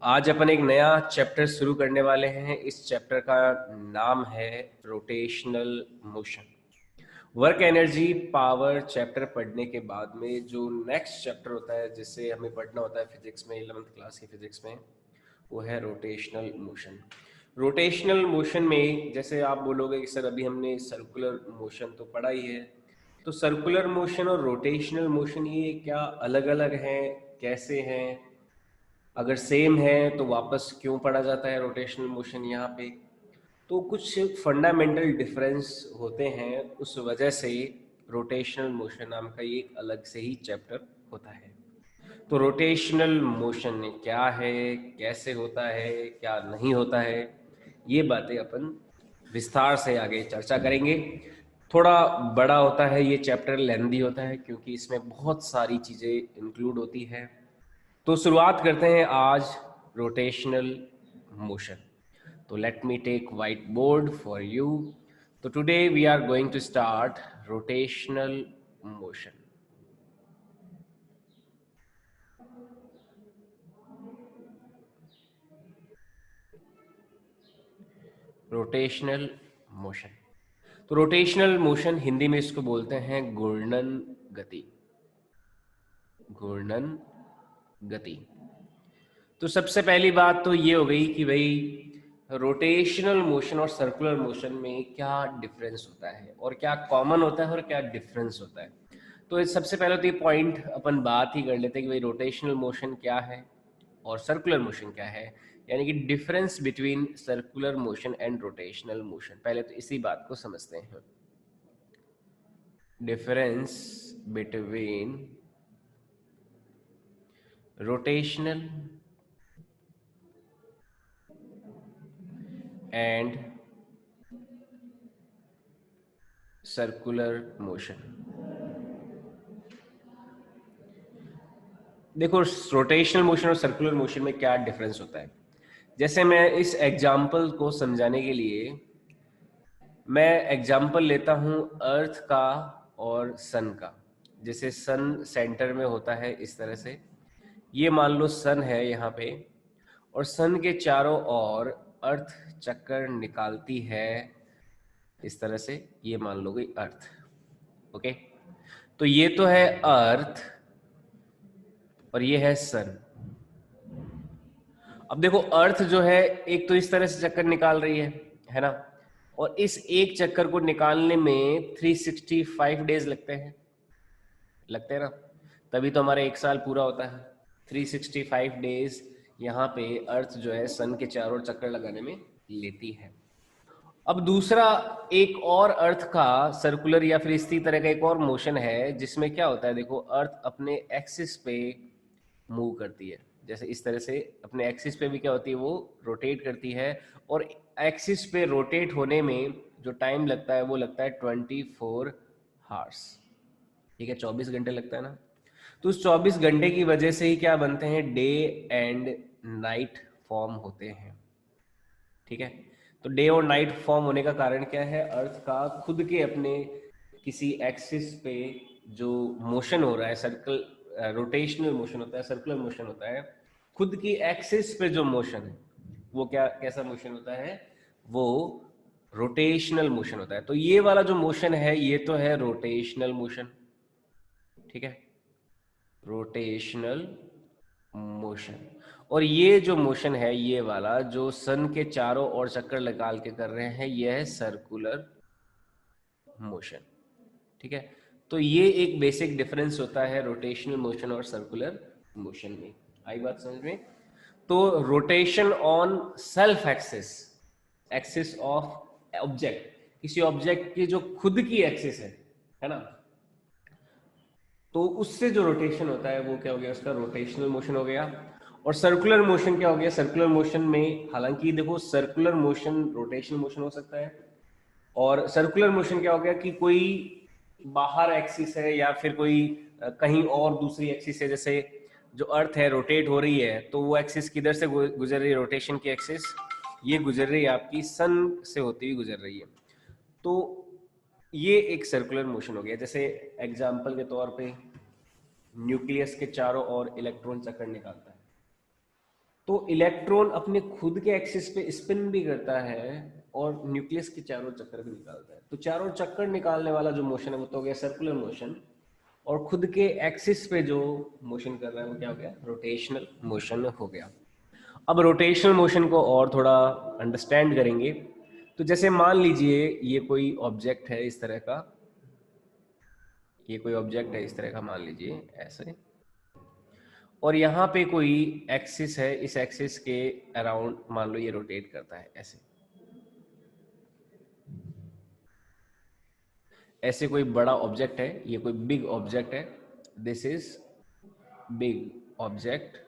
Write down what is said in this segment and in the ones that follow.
आज अपन एक नया चैप्टर शुरू करने वाले हैं। इस चैप्टर का नाम है rotational motion. Work energy power chapter पढ़ने के बाद में जो नेक्स्ट चैप्टर होता है जिससे हमें पढ़ना होता है फिजिक्स में, 11th क्लास की फिजिक्स में, वो है रोटेशनल मोशन। रोटेशनल मोशन में जैसे आप बोलोगे कि सर अभी हमने सर्कुलर मोशन तो पढ़ा ही है, तो सर्कुलर मोशन और रोटेशनल मोशन ये क्या अलग अलग हैं, कैसे हैं, अगर सेम है तो वापस क्यों पढ़ा जाता है रोटेशनल मोशन यहाँ पे। तो कुछ फंडामेंटल डिफरेंस होते हैं, उस वजह से रोटेशनल मोशन नाम का ये एक अलग से ही चैप्टर होता है। तो रोटेशनल मोशन क्या है, कैसे होता है, क्या नहीं होता है, ये बातें अपन विस्तार से आगे चर्चा करेंगे। थोड़ा बड़ा होता है ये चैप्टर, लेंदी होता है क्योंकि इसमें बहुत सारी चीज़ें इंक्लूड होती है। तो शुरुआत करते हैं आज रोटेशनल मोशन। तो let me take white board for you. तो today we are going to start rotational motion. Rotational motion, तो रोटेशनल मोशन हिंदी में इसको बोलते हैं घूर्णन गति। घूर्णन गति। तो सबसे पहली बात तो ये हो गई कि भाई रोटेशनल मोशन और सर्कुलर मोशन में क्या डिफरेंस होता है और क्या कॉमन होता है और क्या डिफरेंस होता है। तो सबसे पहले तो ये पॉइंट अपन बात ही कर लेते हैं कि भाई रोटेशनल मोशन क्या है और सर्कुलर मोशन क्या है, यानी कि difference between circular motion and rotational motion. पहले तो इसी बात को समझते हैं। Difference between rotational and circular motion. देखो रोटेशनल मोशन और सर्कुलर मोशन में क्या डिफरेंस होता है। जैसे मैं इस एग्जाम्पल को समझाने के लिए मैं एग्जाम्पल लेता हूं अर्थ का और सन का। जैसे सन सेंटर में होता है इस तरह से, ये मान लो सन है यहाँ पे, और सन के चारों ओर अर्थ चक्कर निकालती है इस तरह से, ये मान लो गई अर्थ। ओके, तो ये तो है अर्थ और ये है सन। अब देखो अर्थ जो है एक तो इस तरह से चक्कर निकाल रही है ना, और इस एक चक्कर को निकालने में 365 डेज लगते हैं ना, तभी तो हमारा एक साल पूरा होता है। 365 डेज यहाँ पे अर्थ जो है सन के चारों ओर चक्कर लगाने में लेती है। अब दूसरा एक और अर्थ का सर्कुलर या फिर इसी तरह का एक और मोशन है जिसमें क्या होता है, देखो अर्थ अपने एक्सिस पे मूव करती है। जैसे इस तरह से अपने एक्सिस पे भी क्या होती है, वो रोटेट करती है, और एक्सिस पे रोटेट होने में जो टाइम लगता है वो लगता है 24 हार्स। ठीक है, 24 घंटे लगता है ना। तो उस 24 घंटे की वजह से ही क्या बनते हैं, डे एंड नाइट फॉर्म होते हैं। ठीक है, तो डे और नाइट फॉर्म होने का कारण क्या है, अर्थ का खुद के अपने किसी एक्सिस पे जो मोशन हो रहा है, सर्कल रोटेशनल मोशन होता है, सर्कुलर मोशन होता है, खुद की एक्सिस पे जो मोशन है वो क्या कैसा मोशन होता है, वो रोटेशनल मोशन होता है। तो ये वाला जो मोशन है ये तो है रोटेशनल मोशन। ठीक है, रोटेशनल मोशन। और ये जो मोशन है ये वाला जो सन के चारों ओर चक्कर लगा के कर रहे हैं, ये है सर्कुलर मोशन। ठीक है, तो ये एक बेसिक डिफरेंस होता है रोटेशनल मोशन और सर्कुलर मोशन में। आई बात समझ में। तो rotation on self axis, axis of object, किसी ऑब्जेक्ट की जो खुद की एक्सिस है ना, तो उससे जो रोटेशन होता है वो क्या हो गया, उसका रोटेशनल मोशन हो गया। और सर्कुलर मोशन क्या हो गया, सर्कुलर मोशन में हालांकि देखो सर्कुलर मोशन रोटेशनल मोशन हो सकता है, और सर्कुलर मोशन क्या हो गया कि कोई बाहर एक्सिस है या फिर कोई कहीं और दूसरी एक्सिस है। जैसे जो अर्थ है रोटेट हो रही है, तो वो एक्सिस किधर से गुजर रही है, रोटेशन की एक्सिस ये गुजर रही है आपकी सन से होती हुई गुजर रही है। तो ये एक सर्कुलर मोशन हो गया। जैसे एग्जाम्पल के तौर पे न्यूक्लियस के चारों ओर इलेक्ट्रॉन चक्कर निकालता है। तो इलेक्ट्रॉन अपने खुद के एक्सिस पे स्पिन भी करता है और न्यूक्लियस के चारों चक्कर भी निकालता है। तो चारों चक्कर निकालने वाला जो मोशन है वो तो हो गया सर्कुलर मोशन, और खुद के एक्सिस पे जो मोशन कर रहा है वो क्या हो गया, रोटेशनल मोशन हो गया। अब रोटेशनल मोशन को और थोड़ा अंडरस्टैंड करेंगे। तो जैसे मान लीजिए ये कोई ऑब्जेक्ट है इस तरह का, ये कोई ऑब्जेक्ट है इस तरह का मान लीजिए ऐसे, और यहाँ पे कोई एक्सिस है, इस एक्सिस के अराउंड मान लो ये रोटेट करता है ऐसे, ऐसे कोई बड़ा ऑब्जेक्ट है, ये कोई बिग ऑब्जेक्ट है, दिस इज बिग ऑब्जेक्ट,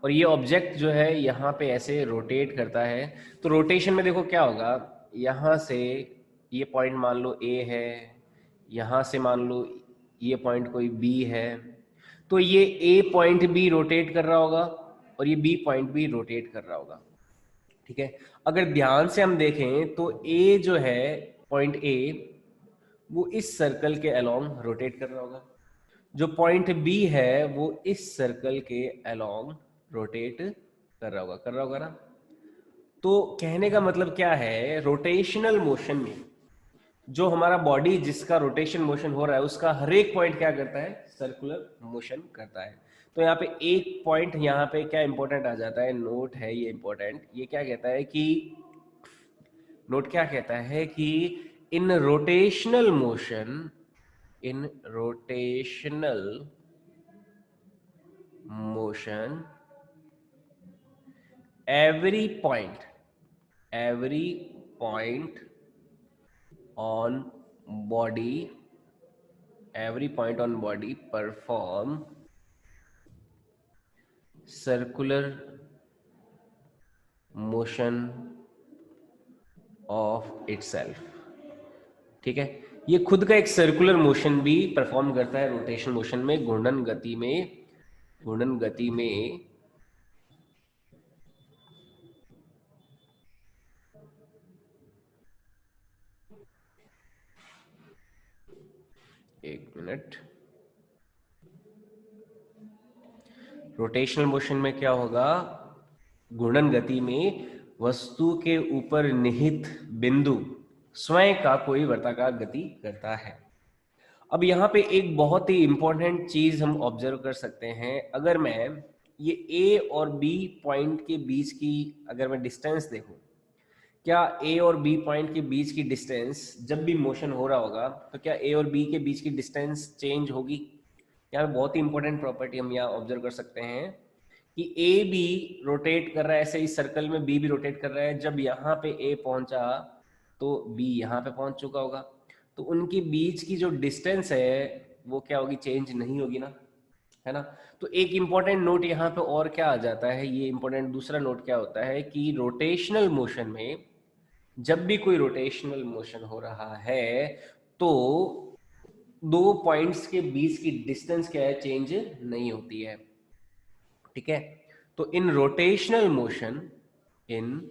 और ये ऑब्जेक्ट जो है यहाँ पे ऐसे रोटेट करता है। तो रोटेशन में देखो क्या होगा, यहाँ से ये पॉइंट मान लो ए है, यहाँ से मान लो ये पॉइंट कोई बी है, तो ये ए पॉइंट भी रोटेट कर रहा होगा और ये बी पॉइंट भी रोटेट कर रहा होगा। ठीक है, अगर ध्यान से हम देखें तो ए जो है पॉइंट ए वो इस सर्कल के अलोंग रोटेट कर रहा होगा, जो पॉइंट बी है वो इस सर्कल के अलोंग रोटेट कर रहा होगा ना। तो कहने का मतलब क्या है, रोटेशनल मोशन में जो हमारा बॉडी जिसका रोटेशन मोशन हो रहा है उसका हर एक पॉइंट क्या करता है, सर्कुलर मोशन करता है। तो यहाँ पे एक पॉइंट यहाँ पे क्या इंपॉर्टेंट आ जाता है, नोट है ये इंपॉर्टेंट, ये क्या कहता है कि नोट क्या कहता है कि in rotational motion, in rotational motion every point on body, every point on body perform circular motion of itself। ठीक है, ये खुद का एक सर्कुलर मोशन भी परफॉर्म करता है रोटेशन मोशन में, घूर्णन गति में, घूर्णन गति में एक मिनट, रोटेशनल मोशन में क्या होगा, घूर्णन गति में वस्तु के ऊपर निहित बिंदु स्वयं का कोई वर्ताकार गति करता है। अब यहाँ पे एक बहुत ही इंपॉर्टेंट चीज हम ऑब्जर्व कर सकते हैं, अगर मैं ये ए और बी पॉइंट के बीच की अगर मैं डिस्टेंस देखूं, क्या ए और बी पॉइंट के बीच की डिस्टेंस जब भी मोशन हो रहा होगा तो क्या ए और बी के बीच की डिस्टेंस चेंज होगी। यहाँ पे बहुत ही इंपॉर्टेंट प्रॉपर्टी हम यहाँ ऑब्जर्व कर सकते हैं कि ए बी रोटेट कर रहा है ऐसे इस सर्कल में, बी भी रोटेट कर रहा है, जब यहाँ पे ए पहुंचा तो बी यहाँ पे पहुंच चुका होगा, तो उनके बीच की जो डिस्टेंस है वो क्या होगी, चेंज नहीं होगी ना, है ना। तो एक इंपॉर्टेंट नोट यहाँ पे और क्या आ जाता है, ये इंपॉर्टेंट दूसरा नोट क्या होता है कि रोटेशनल मोशन में जब भी कोई रोटेशनल मोशन हो रहा है तो दो पॉइंट्स के बीच की डिस्टेंस क्या है, चेंज नहीं होती है। ठीक है, तो in rotational motion, in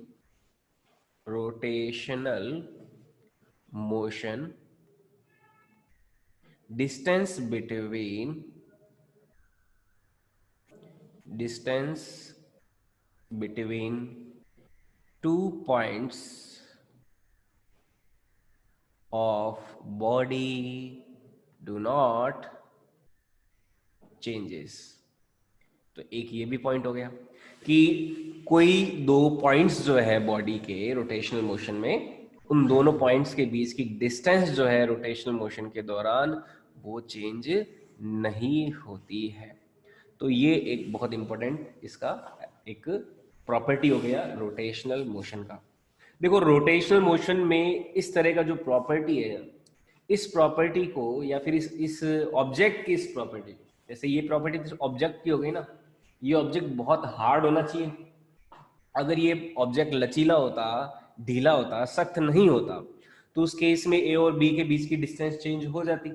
rotational motion distance between 2 points of body do not changes। तो एक ये भी पॉइंट हो गया कि कोई दो पॉइंट्स जो है बॉडी के रोटेशनल मोशन में, उन दोनों पॉइंट्स के बीच की डिस्टेंस जो है रोटेशनल मोशन के दौरान वो चेंज नहीं होती है। तो ये एक बहुत इंपॉर्टेंट इसका एक प्रॉपर्टी हो गया रोटेशनल मोशन का। देखो रोटेशनल मोशन में इस तरह का जो प्रॉपर्टी है, इस प्रॉपर्टी को या फिर इस ऑब्जेक्ट की इस प्रॉपर्टी, जैसे ये प्रॉपर्टी ऑब्जेक्ट की हो गई ना, ये ऑब्जेक्ट बहुत हार्ड होना चाहिए। अगर ये ऑब्जेक्ट लचीला होता, ढीला होता, सख्त नहीं होता, तो उस केस में ए और बी के बीच की डिस्टेंस चेंज हो जाती।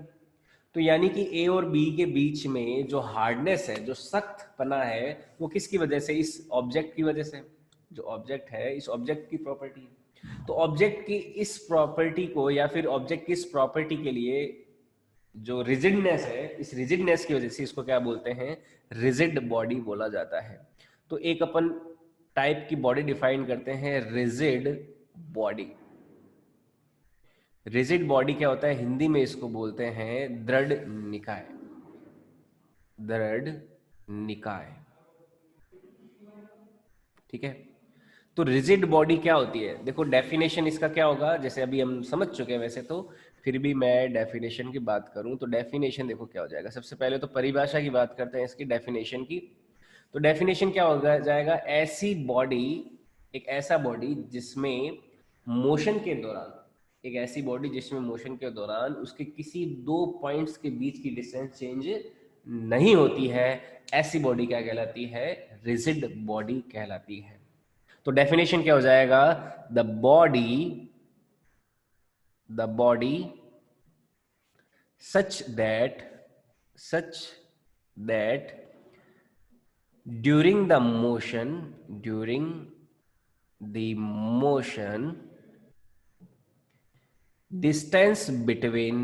तो यानी कि ए और बी के बीच में जो हार्डनेस है, जो सख्त पना है, वो किसकी वजह से, इस ऑब्जेक्ट की वजह से। जो ऑब्जेक्ट है इस ऑब्जेक्ट की प्रॉपर्टी है। तो ऑब्जेक्ट की इस प्रॉपर्टी को या फिर ऑब्जेक्ट की इस प्रॉपर्टी के लिए जो रिजिडनेस है, इस रिजिडनेस की वजह से इसको क्या बोलते हैं, रिजिड बॉडी बोला जाता है। तो एक अपन टाइप की बॉडी डिफाइन करते हैं, रिजिड बॉडी। रिजिड बॉडी क्या होता है, हिंदी में इसको बोलते हैं दृढ़ निकाय। दृढ़ निकाय, ठीक है। तो रिजिड बॉडी क्या होती है, देखो डेफिनेशन इसका क्या होगा, जैसे अभी हम समझ चुके हैं वैसे तो, फिर भी मैं डेफिनेशन की बात करूं तो डेफिनेशन देखो क्या हो जाएगा। सबसे पहले तो परिभाषा की बात करते हैं इसकी, डेफिनेशन की। तो डेफिनेशन क्या होगा जाएगा, ऐसी बॉडी, एक ऐसा बॉडी जिसमें मोशन के दौरान, एक ऐसी बॉडी जिसमें मोशन के दौरान उसके किसी दो पॉइंट्स के बीच की डिस्टेंस चेंज नहीं होती है, ऐसी बॉडी क्या कहलाती है, रिजिड बॉडी कहलाती है। तो डेफिनेशन क्या हो जाएगा, the body such that during the motion distance between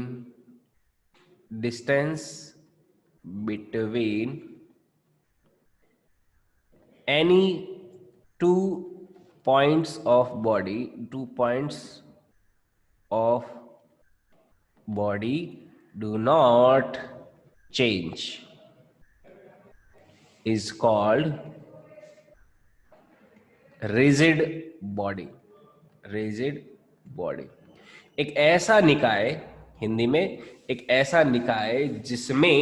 any two points of body do not change is called rigid body. Rigid body एक ऐसा निकाय, हिंदी में एक ऐसा निकाय जिसमें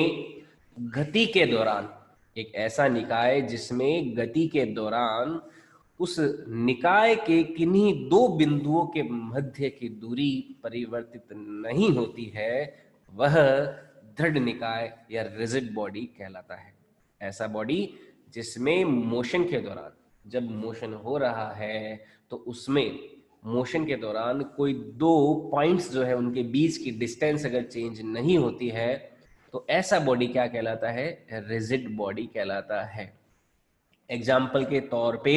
गति के दौरान, एक ऐसा निकाय जिसमें गति के दौरान उस निकाय के किन्हीं दो बिंदुओं के मध्य की दूरी परिवर्तित नहीं होती है, वह दृढ़ निकाय या रिजिड बॉडी कहलाता है। ऐसा बॉडी जिसमें मोशन के दौरान, जब मोशन हो रहा है तो उसमें मोशन के दौरान कोई दो पॉइंट्स जो है उनके बीच की डिस्टेंस अगर चेंज नहीं होती है तो ऐसा बॉडी क्या कहलाता है, रिजिड बॉडी कहलाता है। एग्जाम्पल के तौर पे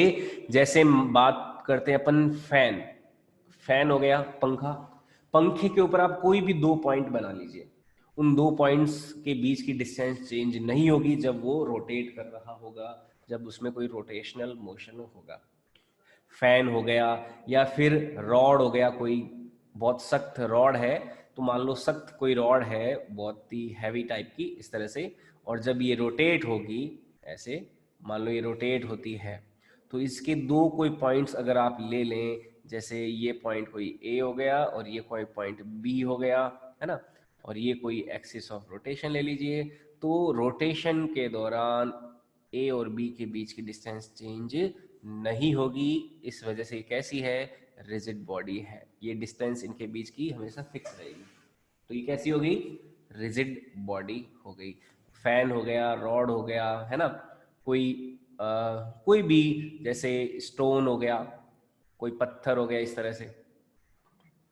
जैसे बात करते हैं अपन फैन हो गया, पंखे के ऊपर आप कोई भी दो पॉइंट बना लीजिए, उन दो पॉइंट्स के बीच की डिस्टेंस चेंज नहीं होगी जब वो रोटेट कर रहा होगा, जब उसमें कोई रोटेशनल मोशन होगा। फैन हो गया, या फिर रॉड हो गया, कोई बहुत सख्त रॉड है, तो मान लो सख्त कोई रॉड है बहुत ही हैवी टाइप की इस तरह से, और जब ये रोटेट होगी ऐसे, मान लो ये रोटेट होती है, तो इसके दो कोई पॉइंट्स अगर आप ले लें, जैसे ये पॉइंट कोई ए हो गया और ये कोई पॉइंट बी हो गया, है ना, और ये कोई एक्सिस ऑफ रोटेशन ले लीजिए, तो रोटेशन के दौरान ए और बी के बीच की डिस्टेंस चेंज नहीं होगी, इस वजह से कैसी है, रिजिड बॉडी है। ये डिस्टेंस इनके बीच की हमेशा फिक्स रहेगी, तो ये कैसी हो गई, रिजिड बॉडी हो गई। फैन हो गया, रॉड हो गया, है ना, कोई भी जैसे स्टोन हो गया, कोई पत्थर हो गया, इस तरह से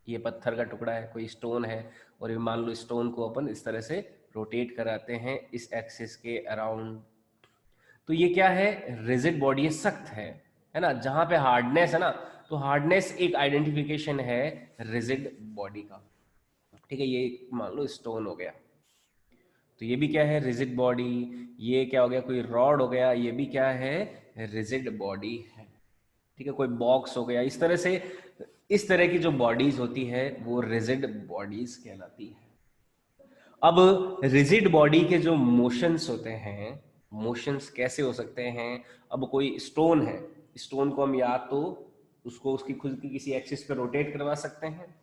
ये पत्थर का टुकड़ा है, कोई स्टोन है, और ये मान लो स्टोन को अपन इस तरह से रोटेट कराते हैं इस एक्सिस के अराउंड, तो ये क्या है, रिजिड बॉडी है, सख्त है ना। जहां पे हार्डनेस है ना, तो हार्डनेस एक आइडेंटिफिकेशन है रिजिड बॉडी का, ठीक है। ये मान लो स्टोन हो गया, तो ये भी क्या है, रिजिड बॉडी। ये क्या हो गया, कोई रॉड हो गया, ये भी क्या है, रिजिड बॉडी है, ठीक है। कोई बॉक्स हो गया, इस तरह से, इस तरह की जो बॉडीज होती है वो रिजिड बॉडीज कहलाती है। अब रिजिड बॉडी के जो मोशंस होते हैं, मोशंस कैसे हो सकते हैं, अब कोई स्टोन है, स्टोन को हम या तो उसको उसकी खुद की किसी एक्सिस पे रोटेट करवा सकते हैं,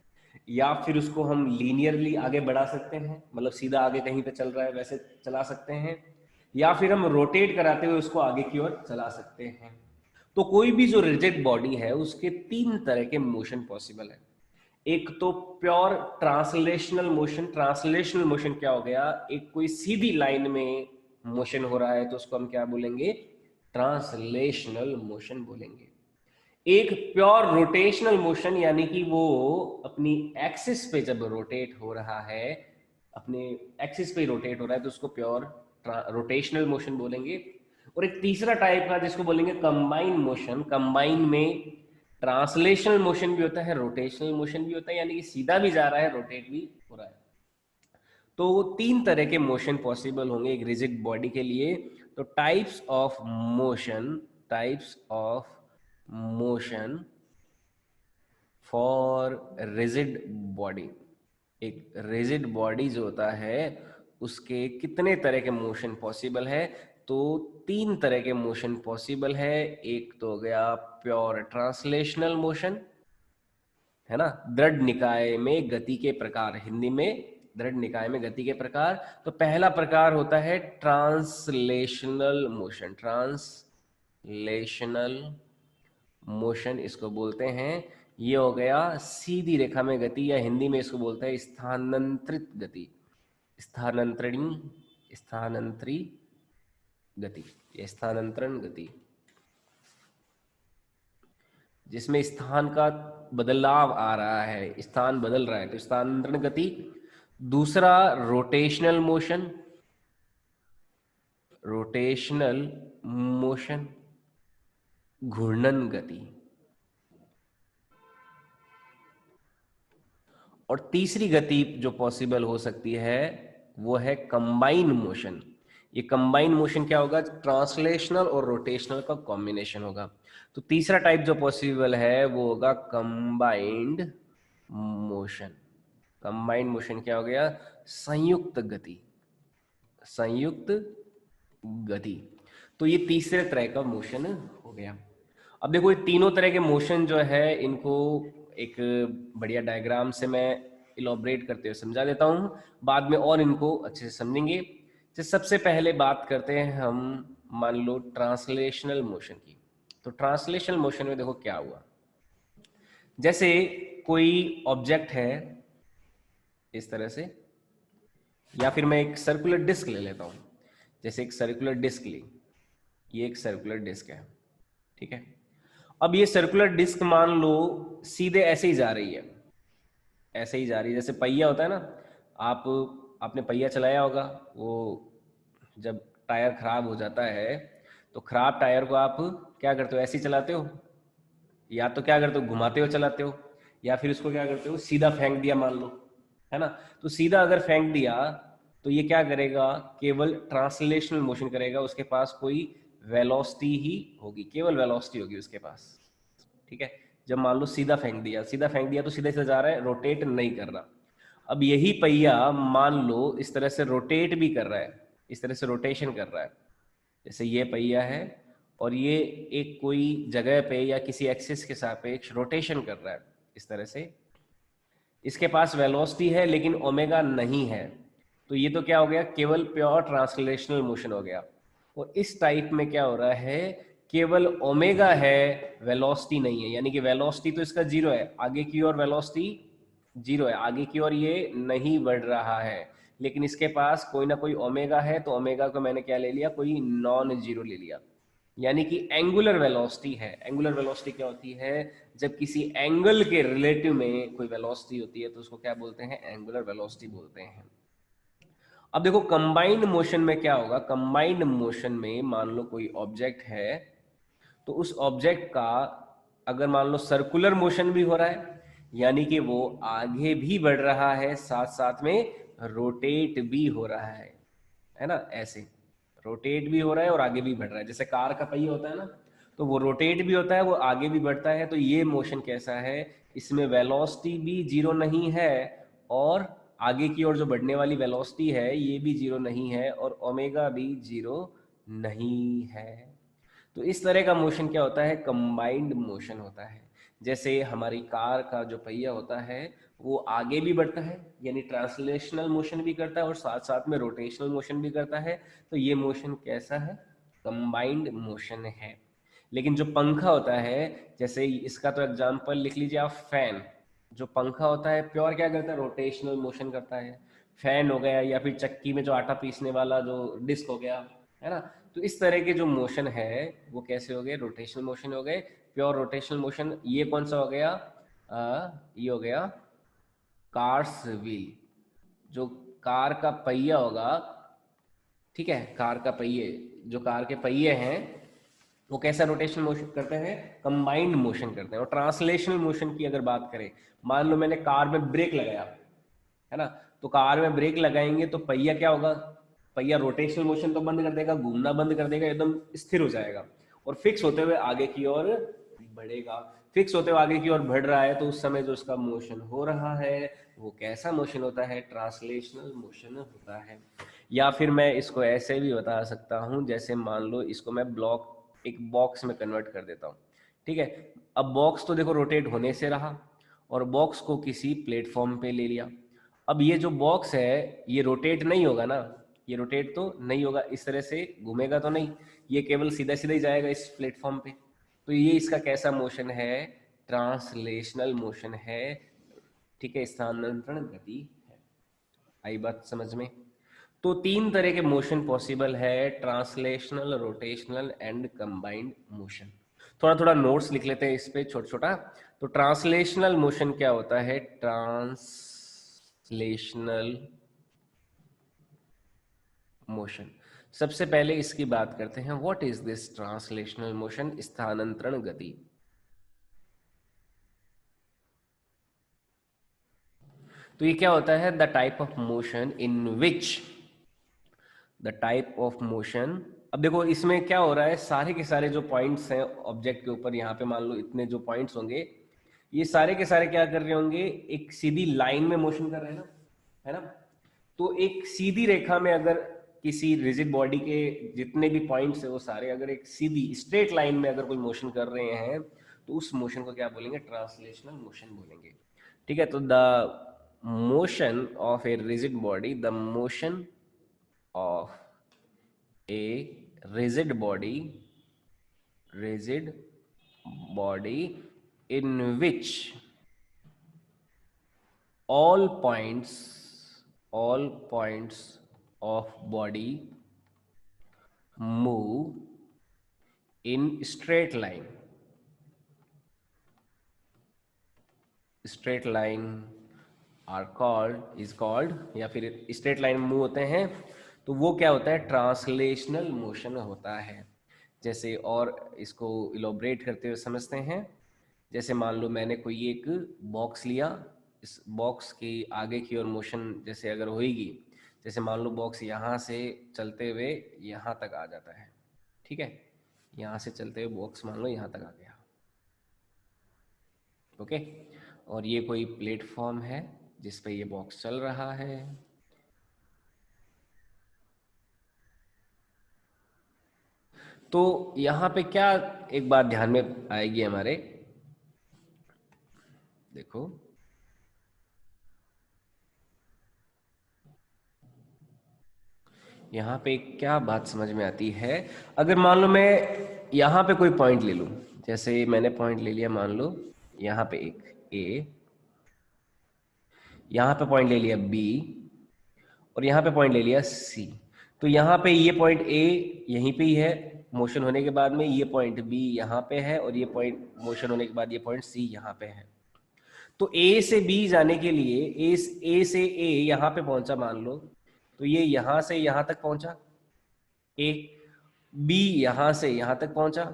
या फिर उसको हम लीनियरली आगे बढ़ा सकते हैं, मतलब सीधा आगे कहीं पे चल रहा है वैसे चला सकते हैं, या फिर हम रोटेट कराते हुए उसको आगे की ओर चला सकते हैं। तो कोई भी जो रिजिड बॉडी है उसके तीन तरह के मोशन पॉसिबल है। एक तो pure translational motion. Translational motion क्या हो गया, एक कोई सीधी लाइन में मोशन हो रहा है तो उसको हम क्या बोलेंगे, ट्रांसलेशनल मोशन बोलेंगे। एक प्योर रोटेशनल मोशन, यानी कि वो अपनी एक्सिस पे जब रोटेट हो रहा है, अपने एक्सिस पे रोटेट हो रहा है, तो उसको प्योर रोटेशनल मोशन बोलेंगे। और एक तीसरा टाइप का जिसको बोलेंगे कंबाइन मोशन। कंबाइन में ट्रांसलेशनल मोशन भी होता है, रोटेशनल मोशन भी होता है, यानी कि सीधा भी जा रहा है, रोटेट भी हो रहा है। तो तीन तरह के मोशन पॉसिबल होंगे एक रिजिड बॉडी के लिए। तो types of motion, types of motion for rigid body. एक रिजिड बॉडी जो होता है उसके कितने तरह के मोशन पॉसिबल है? तो 3 तरह के मोशन पॉसिबल है। एक तो हो गया प्योर ट्रांसलेशनल मोशन, है ना, दृढ़ निकाय में गति के प्रकार, हिंदी में दृढ़ निकाय में गति के प्रकार। तो पहला प्रकार होता है ट्रांसलेशनल मोशन। ट्रांसलेशनल मोशन इसको बोलते हैं। ये हो गया सीधी रेखा में गति, या हिंदी में इसको बोलते हैं स्थानांतरित गति, स्थानांतरी गति, या स्थानांतरण गति, जिसमें स्थान का बदलाव आ रहा है, स्थान बदल रहा है, तो स्थानांतरण गति। दूसरा रोटेशनल मोशन, रोटेशनल मोशन, घूर्णन गति। और तीसरी गति जो पॉसिबल हो सकती है वो है कंबाइन मोशन। ये कंबाइन मोशन क्या होगा? ट्रांसलेशनल और रोटेशनल का कॉम्बिनेशन होगा। तो तीसरा टाइप जो पॉसिबल है वो होगा कंबाइंड मोशन। कंबाइंड मोशन क्या हो गया? संयुक्त गति, संयुक्त गति। तो ये तीसरे तरह का मोशन हो गया। अब देखो ये तीनों तरह के मोशन जो है इनको एक बढ़िया डायग्राम से मैं इलॉबरेट करते हुए समझा देता हूं, बाद में और इनको अच्छे से समझेंगे। तो सबसे पहले बात करते हैं हम, मान लो ट्रांसलेशनल मोशन की। तो ट्रांसलेशनल मोशन में देखो क्या हुआ। जैसे कोई ऑब्जेक्ट है इस तरह से, या फिर मैं एक सर्कुलर डिस्क ले लेता हूं। जैसे एक सर्कुलर डिस्क ली, ये एक सर्कुलर डिस्क है, ठीक है। अब ये सर्कुलर डिस्क मान लो सीधे ऐसे ही जा रही है, ऐसे ही जा रही है। जैसे पहिया होता है ना, आपने पहिया चलाया होगा, वो जब टायर खराब हो जाता है तो खराब टायर को आप क्या करते हो? ऐसे ही चलाते हो, या तो क्या करते हो? घुमाते हो चलाते हो, या फिर उसको क्या करते हो? सीधा फेंक दिया मान लो, है ना। तो सीधा अगर फेंक दिया तो ये क्या करेगा? केवल ट्रांसलेशनल मोशन करेगा, उसके पास कोई वेलोसिटी ही होगी, केवल वेलोसिटी होगी उसके पास, ठीक है। जब मान लो सीधा फेंक दिया, सीधा फेंक दिया तो सीधे से जा रहा है, रोटेट नहीं कर रहा। अब यही पहिया मान लो इस तरह से रोटेट भी कर रहा है, इस तरह से रोटेशन कर रहा है। जैसे ये पहिया है और ये एक कोई जगह पे या किसी एक्सिस के सापेक्ष रोटेशन कर रहा है इस तरह से। इसके पास वेलोसिटी है लेकिन ओमेगा नहीं है, तो ये तो क्या हो गया? केवल प्योर ट्रांसलेशनल मोशन हो गया। और इस टाइप में क्या हो रहा है? केवल ओमेगा है, वेलोसिटी नहीं है, यानी कि वेलोसिटी तो इसका जीरो है, आगे की ओर वेलोसिटी जीरो है, आगे की ओर ये नहीं बढ़ रहा है, लेकिन इसके पास कोई ना कोई ओमेगा है, तो ओमेगा को मैंने क्या ले लिया? कोई नॉन जीरो ले लिया, यानी कि एंगुलर वेलोसिटी है। एंगुलर वेलोसिटी क्या होती है? जब किसी एंगल के रिलेटिव में कोई वेलोसिटी होती है तो उसको क्या बोलते हैं? एंगुलर वेलोसिटी बोलते हैं। अब देखो कंबाइंड मोशन में क्या होगा? कंबाइंड मोशन में मान लो कोई ऑब्जेक्ट है, तो उस ऑब्जेक्ट का अगर मान लो सर्कुलर मोशन भी हो रहा है, यानी कि वो आगे भी बढ़ रहा है, साथ साथ में रोटेट भी हो रहा है ना, ऐसे रोटेट भी हो रहा है और आगे भी बढ़ रहा है। जैसे कार का पहिया होता है ना, तो वो रोटेट भी होता है, वो आगे भी बढ़ता है। तो ये मोशन कैसा है? इसमें वेलोसिटी भी जीरो नहीं है, और आगे की ओर जो बढ़ने वाली वेलोसिटी है ये भी जीरो नहीं है, और ओमेगा भी जीरो नहीं है। तो इस तरह का मोशन क्या होता है? कंबाइंड मोशन होता है। जैसे हमारी कार का जो पहिया होता है वो आगे भी बढ़ता है, यानी ट्रांसलेशनल मोशन भी करता है, और साथ साथ में रोटेशनल मोशन भी करता है। तो ये मोशन कैसा है? कंबाइंड मोशन है। लेकिन जो पंखा होता है, जैसे इसका तो एग्जांपल लिख लीजिए आप, फैन। जो पंखा होता है प्योर क्या करता है? रोटेशनल मोशन करता है। फैन हो गया, या फिर चक्की में जो आटा पीसने वाला जो डिस्क हो गया, है ना। तो इस तरह के जो मोशन है वो कैसे हो गए? रोटेशनल मोशन हो गए, प्योर रोटेशनल मोशन। ये कौन सा हो गया? ये हो गया कार्स व्हील। जो कार का पहिया होगा, ठीक है, कार का पहिए, जो कार के पहिए हैं वो कैसा रोटेशन मोशन करते हैं? कंबाइंड मोशन करते हैं। और ट्रांसलेशनल मोशन की अगर बात करें, मान लो मैंने कार में ब्रेक लगाया, है ना, तो कार में ब्रेक लगाएंगे तो पहिया क्या होगा? पहिया रोटेशनल मोशन तो बंद कर देगा, घूमना बंद कर देगा, एकदम स्थिर हो जाएगा। और फिक्स होते हुए आगे की ओर बढ़ेगा। फिक्स होते हुए आगे की ओर बढ़ रहा है तो उस समय जो उसका मोशन हो रहा है वो कैसा मोशन होता है? ट्रांसलेशनल मोशन होता है। या फिर मैं इसको ऐसे भी बता सकता हूं, जैसे मान लो इसको मैं ब्लॉक एक बॉक्स में कन्वर्ट कर देता हूं, ठीक है। अब बॉक्स तो देखो रोटेट होने से रहा, और बॉक्स को किसी प्लेटफॉर्म पे ले लिया। अब ये जो बॉक्स है ये रोटेट नहीं होगा ना, ये रोटेट तो नहीं होगा, इस तरह से घूमेगा तो नहीं, ये केवल सीधा सीधा ही जाएगा इस प्लेटफॉर्म पे। तो ये इसका कैसा मोशन है? ट्रांसलेशनल मोशन है, ठीक है, स्थानांतरण गति है। आई बात समझ में? तो तीन तरह के मोशन पॉसिबल है, translational, rotational and combined motion. थोड़ा थोड़ा नोट्स लिख लेते हैं इस पे छोटा छोटा। तो ट्रांसलेशनल मोशन क्या होता है? ट्रांसलेशनल मोशन, सबसे पहले इसकी बात करते हैं। What is this translational motion? स्थानांतरण गति। तो ये क्या होता है? The type of motion in which, the type of motion. अब देखो इसमें क्या हो रहा है, सारे के सारे जो पॉइंट्स हैं ऑब्जेक्ट के ऊपर, यहाँ पे मान लो इतने जो पॉइंट्स होंगे, ये सारे के सारे क्या कर रहे होंगे? एक सीधी लाइन में मोशन कर रहे हैं ना, है ना। तो एक सीधी रेखा में अगर किसी रिजिड बॉडी के जितने भी पॉइंट्स है वो सारे अगर एक सीधी स्ट्रेट लाइन में अगर कोई मोशन कर रहे हैं तो उस मोशन को क्या बोलेंगे? ट्रांसलेशनल मोशन बोलेंगे, ठीक है। तो the motion of a rigid body, the motion of a rigid body in which all points of body move in straight line are called या फिर स्ट्रेट लाइन मूव होते हैं तो वो क्या होता है? ट्रांसलेशनल मोशन होता है। जैसे और इसको इलोबरेट करते हुए समझते हैं। जैसे मान लो मैंने कोई एक बॉक्स लिया, इस बॉक्स की आगे की ओर मोशन जैसे अगर होगी, जैसे मान लो बॉक्स यहाँ से चलते हुए यहाँ तक आ जाता है, ठीक है, यहाँ से चलते हुए बॉक्स मान लो यहाँ तक आ गया, ओके। और ये कोई प्लेटफॉर्म है जिस पे ये बॉक्स चल रहा है। तो यहाँ पे क्या एक बात ध्यान में आएगी हमारे, देखो यहाँ पे क्या बात समझ में आती है। अगर मान लो मैं यहाँ पे कोई पॉइंट ले लूं, जैसे मैंने पॉइंट ले लिया मान लो यहाँ पे एक ए, यहाँ पे पॉइंट ले लिया बी, और यहाँ पे पॉइंट ले लिया सी। तो यहाँ पे ये पॉइंट ए यहीं पे ही है मोशन होने के बाद में, ये पॉइंट बी यहाँ पे है, और ये पॉइंट मोशन होने के बाद ये पॉइंट सी यहाँ पे है। तो ए से बी जाने के लिए ए से ए यहाँ पे पहुंचा मान लो, तो ये यहाँ से यहाँ तक पहुंचा ए, बी यहाँ से यहाँ तक पहुंचा,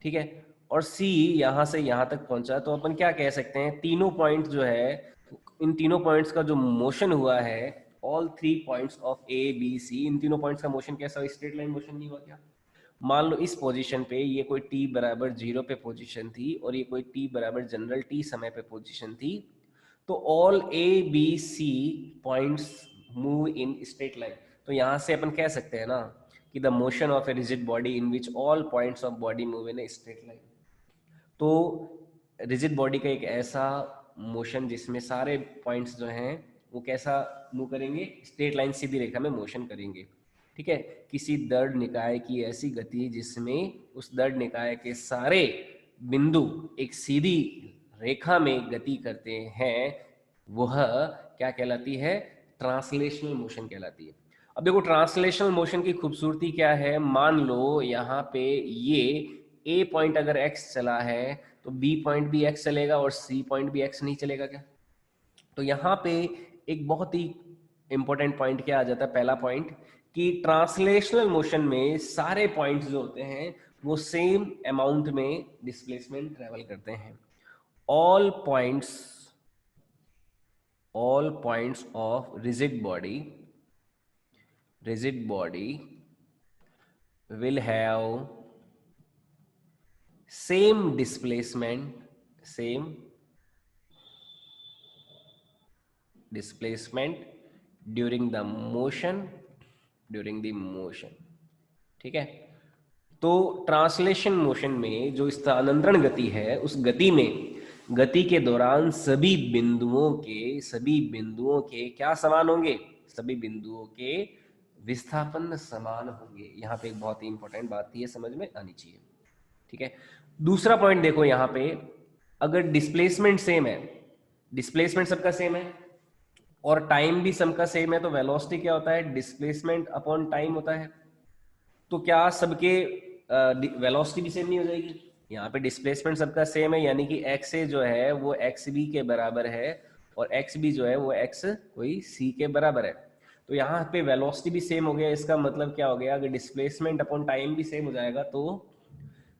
ठीक है, और सी यहाँ से यहाँ तक पहुंचा। तो अपन क्या कह सकते हैं, तीनों पॉइंट जो है, इन तीनों पॉइंट्स का जो मोशन हुआ है, all three points of A B C, इन तीनों पॉइंट्स का मोशन कैसा? स्ट्रेट लाइन मोशन नहीं हुआ क्या? मान लो इस पोजीशन पे ये कोई t बराबर 0 पे पोजीशन थी, और ये कोई t बराबर जनरल t समय पे पोजीशन थी। तो all A B C points move in straight line. तो यहां से अपन कह सकते हैं ना कि the motion of a rigid body in which all points of body move in a straight line. तो रिजिड बॉडी का एक ऐसा मोशन जिसमें सारे पॉइंट्स जो हैं वो कैसा मूव करेंगे? स्ट्रेट लाइन, सीधी रेखा में मोशन करेंगे, ठीक है। किसी दर्द निकाय की ऐसी गति जिसमें उस दर्द निकाय के सारे बिंदु एक सीधी रेखा में गति करते हैं, वह क्या कहलाती है? ट्रांसलेशनल मोशन कहलाती है। अब देखो ट्रांसलेशनल मोशन की खूबसूरती क्या है, मान लो यहाँ पे ये ए पॉइंट अगर एक्स चला है तो बी पॉइंट भी एक्स चलेगा और सी पॉइंट भी एक्स नहीं चलेगा क्या? तो यहाँ पे एक बहुत ही इंपॉर्टेंट पॉइंट क्या आ जाता है, पहला पॉइंट, कि ट्रांसलेशनल मोशन में सारे पॉइंट्स जो होते हैं वो सेम अमाउंट में डिस्प्लेसमेंट ट्रेवल करते हैं। All points of rigid body will have same displacement during the motion ठीक है। तो ट्रांसलेशन मोशन में जो स्थानांतरण गति है, उस गति के दौरान सभी बिंदुओं के क्या समान होंगे? सभी बिंदुओं के विस्थापन समान होंगे। यहाँ पे एक बहुत ही इंपॉर्टेंट बात थी, ये समझ में आनी चाहिए। ठीक है, दूसरा पॉइंट देखो यहाँ पे, अगर डिस्प्लेसमेंट सेम है, डिस्प्लेसमेंट सबका सेम है और टाइम भी सबका सेम है, तो वेलोसिटी क्या होता है? डिस्प्लेसमेंट अपॉन टाइम होता है। तो क्या सबके वेलोसिटी भी सेम नहीं हो जाएगी? यहाँ पे डिस्प्लेसमेंट सबका सेम है, यानी कि एक्स ए जो है वो एक्स बी के बराबर है और एक्स बी जो है वो एक्स कोई सी के बराबर है। तो यहाँ पे वेलोसिटी भी सेम हो गया। इसका मतलब क्या हो गया? अगर डिस्प्लेसमेंट अपॉन टाइम भी सेम हो जाएगा तो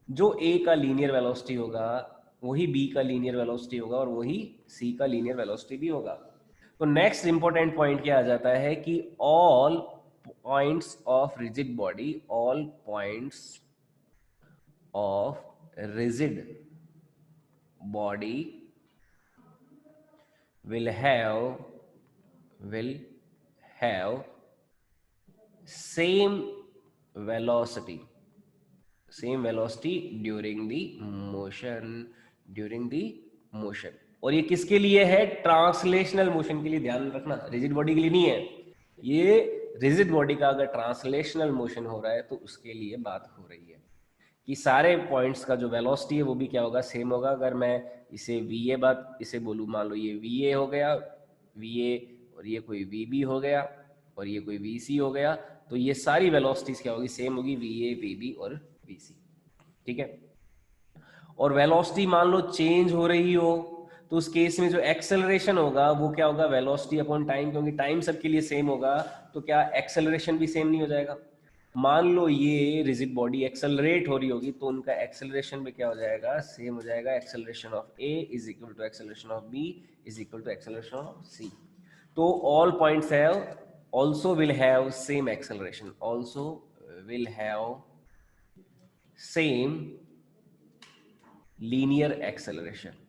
जो ए का लीनियर वेलोसिटी होगा वही बी का लीनियर वेलोसिटी होगा और वही सी का लीनियर वेलोसिटी भी होगा। तो नेक्स्ट इंपॉर्टेंट पॉइंट क्या आ जाता है कि all points of rigid body will have same velocity during the motion। और ये किसके लिए है? ट्रांसलेशनल मोशन के लिए। ध्यान रखना, रिजिड बॉडी के लिए नहीं है ये। रिजिड बॉडी का अगर ट्रांसलेशनल मोशन हो रहा है तो उसके लिए बात हो रही है कि सारे पॉइंट्स का जो वेलोसिटी है वो भी क्या होगा? सेम होगा। अगर मैं इसे इसे बोलूँ, मान लो ये VA हो गया, VA, और ये कोई VB हो गया और ये कोई VC हो गया, तो ये सारी वेलोसिटीज क्या होगी? सेम होगी, VA, VB और VC। ठीक है, और वेलोसिटी मान लो चेंज हो रही हो तो उस केस में जो एक्सेलरेशन होगा वो क्या होगा? वेलोसिटी अपॉन टाइम, क्योंकि टाइम सबके लिए सेम होगा तो क्या एक्सेलरेशन भी सेम नहीं हो जाएगा? मान लो ये रिजिड बॉडी एक्सेलरेट हो रही होगी तो उनका एक्सेलरेशन भी क्या हो जाएगा? सेम हो जाएगा। Acceleration of A is equal to acceleration of B is equal to acceleration of C। तो all points have also will have same acceleration, also will have same linear acceleration।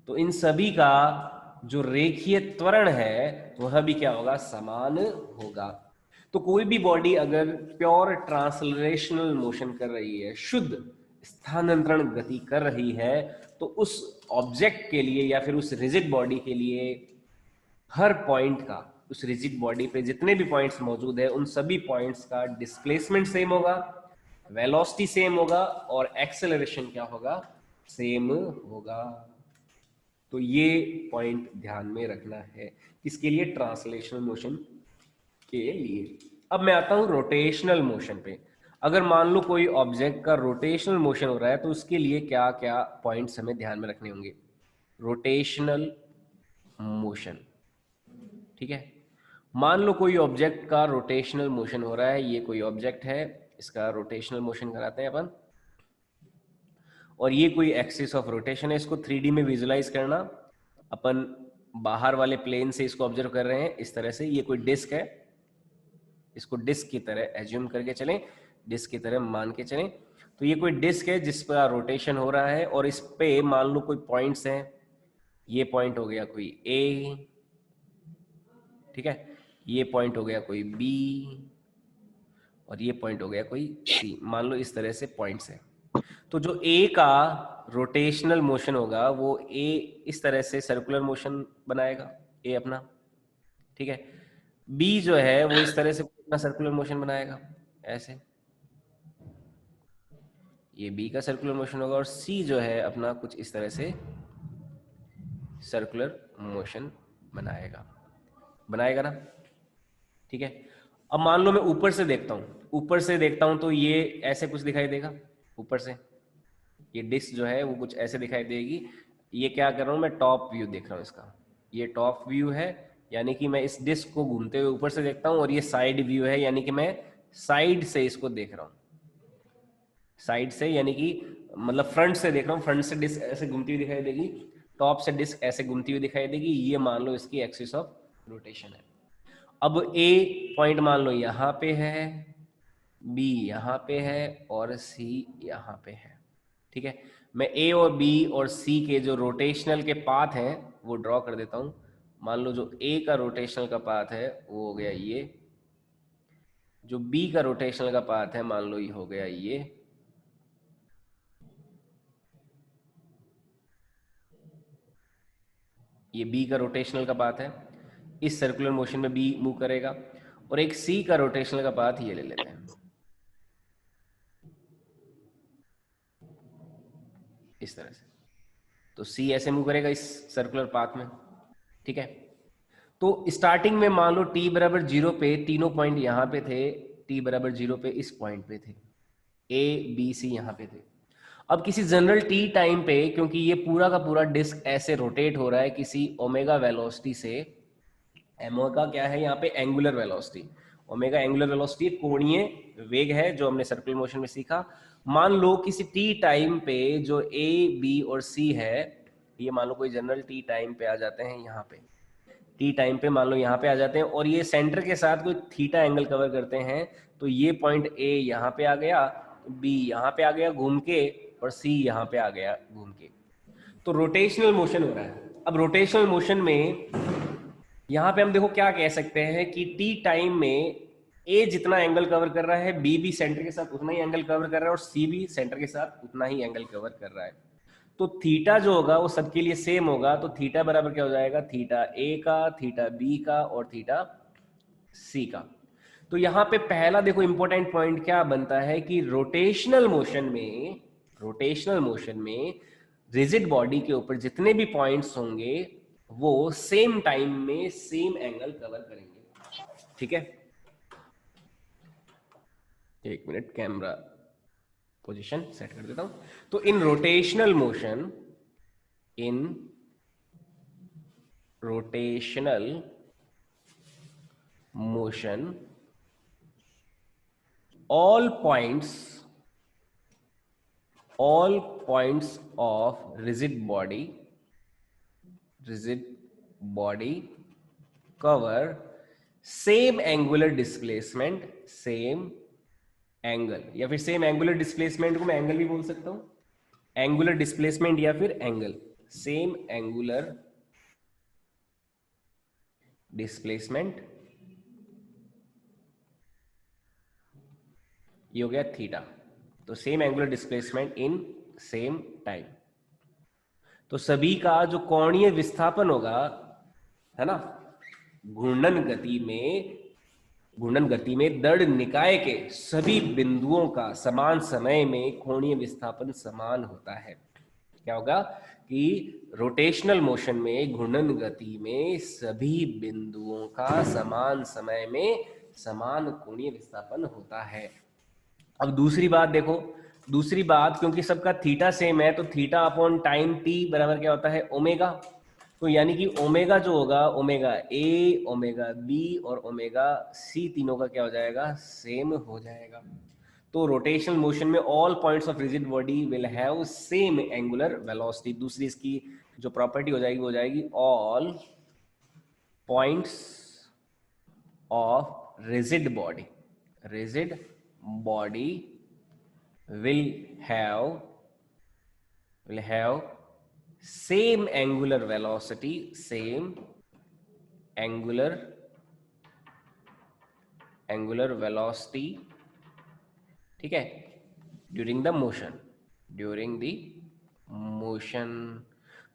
तो इन सभी का जो रेखीय त्वरण है वह भी क्या होगा? समान होगा। तो कोई भी बॉडी अगर प्योर ट्रांसलेशनल मोशन कर रही है, शुद्ध स्थानांतरण गति कर रही है, तो उस ऑब्जेक्ट के लिए या फिर उस रिजिड बॉडी के लिए हर पॉइंट का, उस रिजिड बॉडी पे जितने भी पॉइंट्स मौजूद है उन सभी पॉइंट्स का डिस्प्लेसमेंट सेम होगा, वेलोसिटी सेम होगा और एक्सेलरेशन क्या होगा? सेम होगा। तो ये पॉइंट ध्यान में रखना है किसके लिए? ट्रांसलेशनल मोशन के लिए। अब मैं आता हूं रोटेशनल मोशन पे। अगर मान लो कोई ऑब्जेक्ट का रोटेशनल मोशन हो रहा है तो उसके लिए क्या क्या पॉइंट्स हमें ध्यान में रखने होंगे? रोटेशनल मोशन, ठीक है। मान लो कोई ऑब्जेक्ट का रोटेशनल मोशन हो रहा है, ये कोई ऑब्जेक्ट है, इसका रोटेशनल मोशन कराते हैं अपन, और ये कोई एक्सिस ऑफ रोटेशन है। इसको 3D में विजुलाइज करना। अपन बाहर वाले प्लेन से इसको ऑब्जर्व कर रहे हैं इस तरह से। ये कोई डिस्क है, इसको डिस्क की तरह एज्यूम करके चलें, डिस्क की तरह मान के चलें। तो ये कोई डिस्क है जिस पर रोटेशन हो रहा है और इस पे मान लो कोई पॉइंट्स हैं। ये पॉइंट हो गया कोई A, ठीक है, ये पॉइंट हो गया कोई B और ये पॉइंट हो गया कोई C। मान लो इस तरह से पॉइंट्स हैं। तो जो A का रोटेशनल मोशन होगा वो A इस तरह से सर्कुलर मोशन बनाएगा, A अपना, ठीक है। B जो है वो इस तरह से अपना सर्कुलर मोशन बनाएगा ऐसे, ये B का सर्कुलर मोशन होगा, और C जो है अपना कुछ इस तरह से सर्कुलर मोशन बनाएगा ना, ठीक है। अब मान लो मैं ऊपर से देखता हूं तो ये ऐसे कुछ दिखाई देगा। ऊपर से ये डिस्क जो है वो कुछ ऐसे दिखाई देगी। ये क्या कर रहा हूं मैं? टॉप व्यू देख रहा हूं इसका। ये टॉप व्यू है, यानी कि मैं इस डिस्क को घूमते हुए ऊपर से देखता हूं, और ये साइड व्यू है, यानी कि मैं साइड से इसको देख रहा हूं। साइड से यानी कि मतलब फ्रंट से देख रहा हूं। फ्रंट से डिस्क ऐसे घूमती हुई दिखाई देगी, टॉप से डिस्क ऐसे घूमती हुई दिखाई देगी। ये मान लो इसकी एक्सिस ऑफ रोटेशन है। अब A पॉइंट मान लो यहाँ पे है, बी यहाँ पे है और सी यहाँ पे है। ठीक है, मैं ए और बी और सी के जो रोटेशनल के पाथ हैं वो ड्रॉ कर देता हूँ। मान लो जो ए का रोटेशनल का पाथ है वो हो गया ये, जो बी का रोटेशनल का पाथ है मान लो ये हो गया ये बी का रोटेशनल का पाथ है, इस सर्कुलर मोशन में बी मूव करेगा। और एक सी का रोटेशनल का पाथ ये ले लेते हैं इस तरह से, तो सी ऐसे मूव करेगा इस सर्कुलर पाथ में। ठीक है, तो स्टार्टिंग में मान लो t बराबर 0 पे तीनों पॉइंट यहाँ पे थे, t बराबर 0 पे इस पॉइंट पे थे, ए बी सी यहाँ पे थे। अब किसी जनरल t टाइम पे, क्योंकि ये पूरा का पूरा डिस्क ऐसे रोटेट हो रहा है किसी ओमेगा वेलोसिटी से, ओमेगा क्या है यहाँ पे, angular velocity. Omega angular velocity कोणीय वेग है जो हमने सर्कुलर मोशन में सीखा। मान लो किसी टी टाइम पे जो ए बी और सी है, ये मान लो कोई जनरल टी टाइम पे आ जाते हैं यहाँ पे, टी टाइम पे मान लो यहाँ पे आ जाते हैं और ये सेंटर के साथ कोई थीटा एंगल कवर करते हैं, तो ये पॉइंट ए यहाँ पे आ गया, बी यहाँ पे आ गया घूम के, और सी यहाँ पे आ गया घूम के। तो रोटेशनल मोशन हो रहा है। अब रोटेशनल मोशन में यहाँ पे हम देखो क्या कह सकते हैं कि टी टाइम में ए जितना एंगल कवर कर रहा है, बी भी सेंटर के साथ उतना ही एंगल कवर कर रहा है, और सी भी सेंटर के साथ उतना ही एंगल कवर कर रहा है। तो थीटा जो होगा वो सबके लिए सेम होगा, तो थीटा बराबर क्या हो जाएगा, थीटा ए का, थीटा बी का और थीटा सी का। तो यहां पे पहला देखो इंपॉर्टेंट पॉइंट क्या बनता है कि रोटेशनल मोशन में रिजिड बॉडी के ऊपर जितने भी पॉइंट्स होंगे वो सेम टाइम में सेम एंगल कवर करेंगे। ठीक है, एक मिनट कैमरा पोजीशन सेट कर देता हूं। तो in rotational motion all points of rigid body cover same angular displacement, same angle, या फिर सेम एंगुलर डिस्प्लेसमेंट को मैं एंगल भी बोल सकता हूं, एंगुलर डिस्प्लेसमेंट या फिर एंगल, सेम एंगुलर डिस्प्लेसमेंट, ये हो गया थीटा। तो same angular displacement in same time. तो सभी का जो कोणीय विस्थापन होगा, है ना, घूर्णन गति में दृढ़ निकाय के सभी बिंदुओं का समान समय में कोणीय विस्थापन समान होता है। क्या होगा कि रोटेशनल मोशन में घूर्णन गति में सभी बिंदुओं का समान समय में समान कोणीय विस्थापन होता है। अब दूसरी बात देखो, दूसरी बात, क्योंकि सबका थीटा सेम है तो थीटा अपॉन टाइम टी बराबर क्या होता है, ओमेगा। तो यानी कि ओमेगा जो होगा, ओमेगा ए, ओमेगा बी और ओमेगा सी तीनों का क्या हो जाएगा, सेम हो जाएगा। तो रोटेशनल मोशन में all points of rigid body will have same angular velocity. दूसरी इसकी जो प्रॉपर्टी हो जाएगी वो हो जाएगी all points of rigid body will have same angular velocity, same angular velocity, ठीक है, during the motion।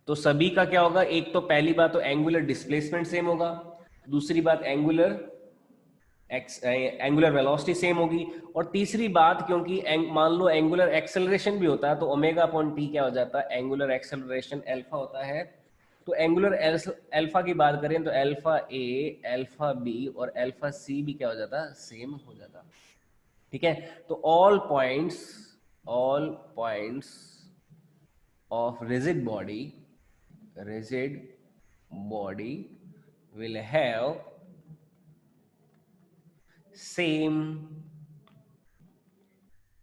तो सभी का क्या होगा, एक तो पहली बात तो एंगुलर डिस्प्लेसमेंट सेम होगा, दूसरी बात एंगुलर वेलोसिटी सेम होगी, और तीसरी बात क्योंकि मान लो एंगुलर एक्सेलरेशन भी होता है तो ओमेगा अपॉन टी क्या हो जाता है, एंगुलर एक्सेलरेशन अल्फा होता है। तो एंगुलर अल्फा की बात करें तो अल्फा ए, अल्फा बी और अल्फा सी भी क्या हो जाता, सेम हो जाता। ठीक है, तो all points of rigid body will have same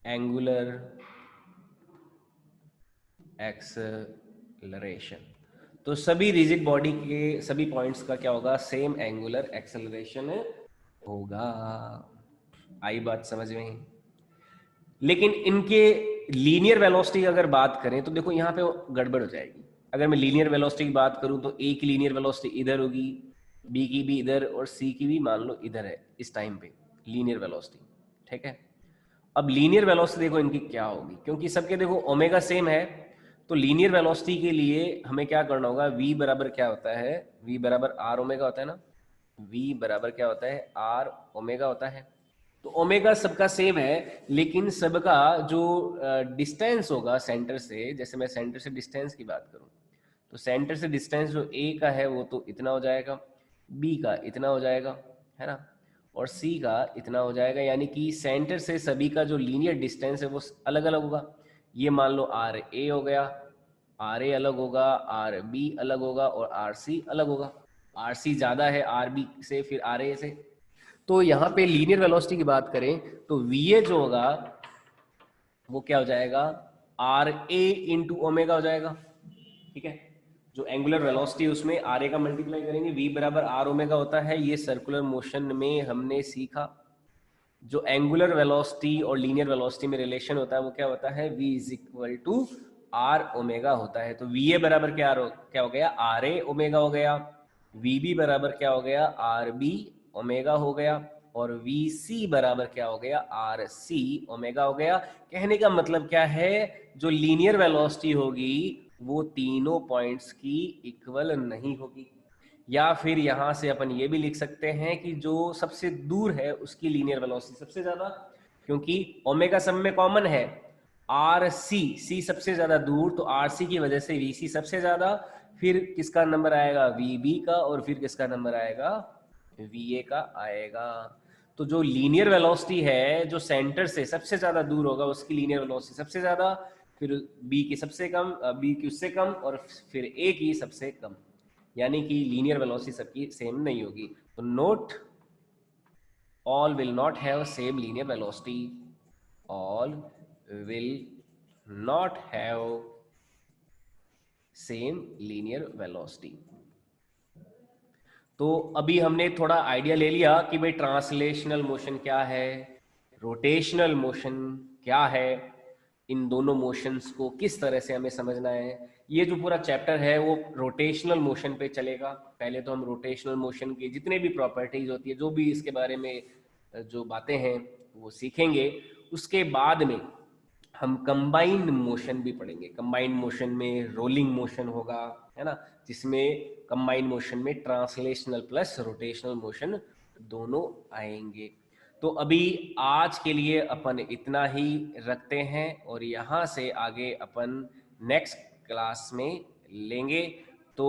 angular acceleration. तो सभी रिजिड बॉडी के सभी पॉइंट्स का क्या होगा, सेम एंगुलर एक्सेलरेशन होगा। आई बात समझ में? लेकिन इनके लीनियर वेलोसिटी अगर बात करें तो देखो यहाँ पे गड़बड़ हो जाएगी। अगर मैं लीनियर वेलोसिटी की बात करूं तो ए की लीनियर वेलोसिटी इधर होगी, बी की भी इधर, और सी की भी मान लो इधर है इस टाइम पे लीनियर वेलोसिटी, ठीक है। अब लीनियर वेलोसिटी देखो इनकी क्या होगी, क्योंकि सबके देखो ओमेगा सेम है, तो लीनियर वेलोसिटी के लिए हमें क्या करना होगा, v बराबर क्या होता है, v बराबर आर ओमेगा होता है ना, v बराबर क्या होता है, आर ओमेगा होता है। तो ओमेगा सबका सेम है, लेकिन सबका जो डिस्टेंस होगा सेंटर से, जैसे मैं सेंटर से डिस्टेंस की बात करूं तो सेंटर से डिस्टेंस जो a का है वो तो इतना हो जाएगा, b का इतना हो जाएगा, है ना, और c का इतना हो जाएगा। यानी कि सेंटर से सभी का जो लीनियर डिस्टेंस है वो अलग अलग होगा। ये मान लो आर ए हो गया, आर ए अलग होगा, आर बी अलग होगा, और आर सी अलग होगा। आर सी ज़्यादा है आर बी से, फिर आर ए से। तो यहाँ पे लीनियर वेलोसिटी की बात करें तो वी ए जो होगा वो क्या हो जाएगा, आर ए इंटू ओमेगा हो जाएगा, ठीक है। जो एंगुलर वेलोसिटी उसमें आर ए का मल्टीप्लाई करेंगे, वी बराबर आर ओमेगा होता है, ये सर्कुलर मोशन में हमने सीखा। जो एंगुलर वेलोसिटी और लीनियर वेलोसिटी में रिलेशन होता है वो क्या होता है, v is equal to r omega होता है। तो वी ए बराबर क्या हो गया, आर ए ओमेगा हो गया, वी बी बराबर क्या हो गया, आर बी ओमेगा हो गया, और वी सी बराबर क्या हो गया, आर सी ओमेगा हो गया। कहने का मतलब क्या है, जो लीनियर वेलोसिटी होगी वो तीनों पॉइंट्स की इक्वल नहीं होगी। या फिर यहां से अपन ये भी लिख सकते हैं कि जो सबसे दूर है उसकी लीनियर वेलोसिटी सबसे ज्यादा, क्योंकि ओमेगा सब में कॉमन है, आर सी, सी सबसे ज्यादा दूर, तो आर सी की वजह से वी सी सबसे ज्यादा, फिर किसका नंबर आएगा, वी बी का, और फिर किसका नंबर आएगा, वी ए का आएगा। तो जो लीनियर वेलोसिटी है जो सेंटर से सबसे ज्यादा दूर होगा उसकी लीनियर वेलोसिटी सबसे ज्यादा, फिर बी की सबसे कम, बी की उससे कम, और फिर ए की सबसे कम। यानी कि लीनियर वेलोसिटी सबकी सेम नहीं होगी। तो note, all will not have same linear velocity, all will not have same linear velocity। तो अभी हमने थोड़ा आइडिया ले लिया कि भाई ट्रांसलेशनल मोशन क्या है, रोटेशनल मोशन क्या है, इन दोनों मोशंस को किस तरह से हमें समझना है। ये जो पूरा चैप्टर है वो रोटेशनल मोशन पे चलेगा। पहले तो हम रोटेशनल मोशन की जितने भी प्रॉपर्टीज होती है, जो भी इसके बारे में जो बातें हैं वो सीखेंगे। उसके बाद में हम कंबाइंड मोशन भी पढ़ेंगे। कंबाइंड मोशन में रोलिंग मोशन होगा, है ना, जिसमें कंबाइंड मोशन में ट्रांसलेशनल प्लस रोटेशनल मोशन दोनों आएंगे। तो अभी आज के लिए अपन इतना ही रखते हैं, और यहाँ से आगे अपन नेक्स्ट क्लास में लेंगे। तो